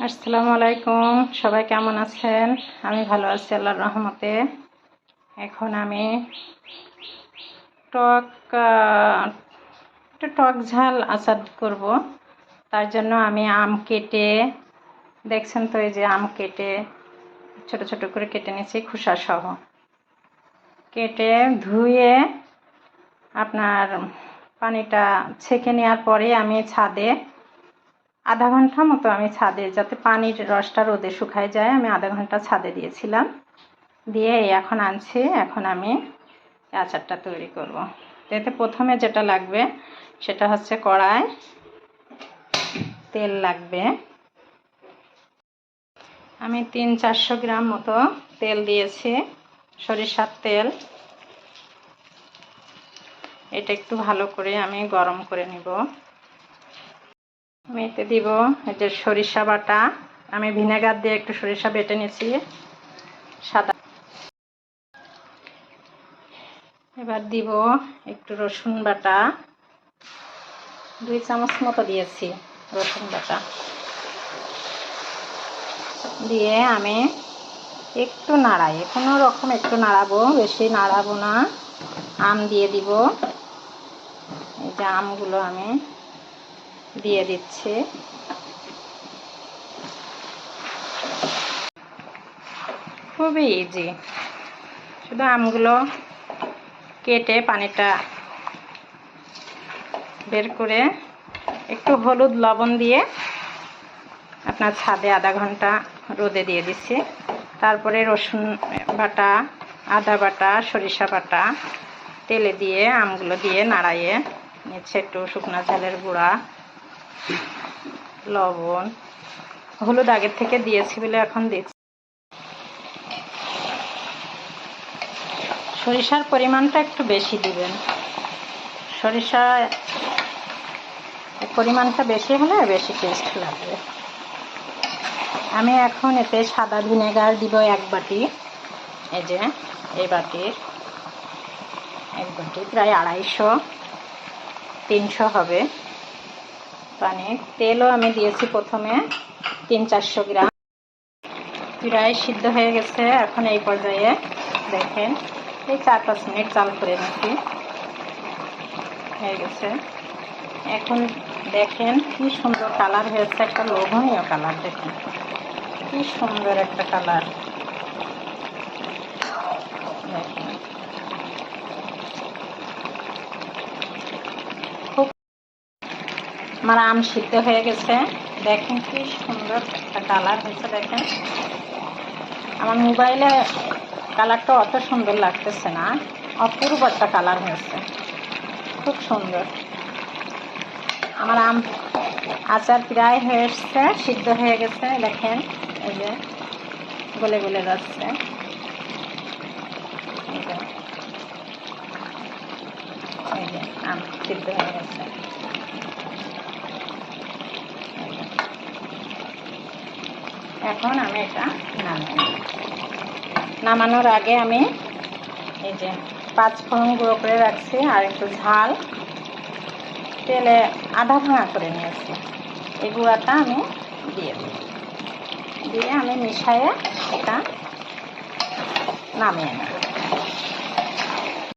আসসালামু আলাইকুম, সবাই কেমন আছেন? আমি ভালো আছি আল্লাহর রহমতে। এখন আমি টক একটু টক ঝাল আচার করব। তার জন্য আমি আম কেটে, দেখছেন তো, এই যে আম কেটে ছোট ছোট করে কেটে নিয়েছি খোসা সহ। কেটে ধুয়ে আপনার পানিটা ছেঁকে নেওয়ার পরে আমি ছাদে আধা ঘন্টা মতো ছাদে, যাতে পানির রসটা রোদে শুকায় যায়, আমি আধা ঘন্টা ছাদে দিয়েছিলাম। দিয়ে এখন আনছি, এখন আমি আচারটা তৈরি করব। এতে প্রথমে যেটা লাগবে সেটা হচ্ছে কড়াই, তেল লাগবে। আমি 300-400 গ্রাম মতো তেল দিয়েছি, সরিষার তেল। এটা একটু ভালো করে আমি গরম করে নিব। আমি এতে দিব এই যে সরিষা বাটা, আমি ভিনেগার দিয়ে একটু সরিষা বেটে নিয়েছি সাদা। এবার দিব একটু রসুন বাটা, 2 চামচ মতো দিয়েছি রসুন বাটা। দিয়ে আমি একটু নাড়াই, কোনো রকম একটু নাড়াবো, বেশি নাড়াবো না। আম দিয়ে দিব, এই যে আমগুলো আমি দিয়ে দিচ্ছি। খুবই ইজি, শুধু আমগুলো কেটে পানিটা বের করে একটু হলুদ লবণ দিয়ে আপনার ছাদে আধা ঘন্টা রোদে দিয়ে দিচ্ছি। তারপরে রসুন বাটা, আদা বাটা, সরিষা বাটা তেলে দিয়ে আমগুলো দিয়ে নাড়াইয়ে নিচ্ছে। একটু শুকনা ঝালের গুঁড়া, লবণ, হলুদ আগের থেকে দিয়েছি বলে এখন দিচ্ছি। সরিষার পরিমাণটা একটু বেশি দিবেন, সরিষা পরিমাণটা বেশি হলে বেশি টেস্ট লাগবে। আমি এখন এতে সাদা ভিনেগার দিব 1 বাটি, এই যে এই বাটির 1 বাটি, প্রায় 250-300 হবে পানি। তেলও আমি দিয়েছি প্রথমে 300-400 গ্রাম। প্রায় সিদ্ধ হয়ে গেছে। এখন এই পর্যায়ে দেখেন, এই 4-5 মিনিট জাল করে নিচ্ছি, হয়ে গেছে। এখন দেখেন কি সুন্দর কালার হয়েছে, একটা লোভনীয় কালার। দেখেন কি সুন্দর একটা কালার, দেখেন খুব। আমার আম সিদ্ধ হয়ে গেছে, দেখেন কি সুন্দর একটা কালার হয়েছে। দেখেন আমার মোবাইলে কালারটা অত সুন্দর লাগতেছে না, অপূর্ব একটা কালার হয়েছে, খুব সুন্দর। আমার আম আচার প্রায় হয়ে এসছে, সিদ্ধ হয়ে গেছে। দেখেন এই যে গলে গলে যাচ্ছে, এই যে আম সিদ্ধ হয়ে গেছে। এখন আমি এটা নামানোর আগে আমি এই যে 5 ফোড়ন গুঁড়ো করে রাখছি, আর একটু ঝাল তেলে আধা ভাঙা করে নিয়েছি। এই গুঁড়াটা আমি দিয়ে আমি মিশিয়ে এটা নামিয়ে নেব।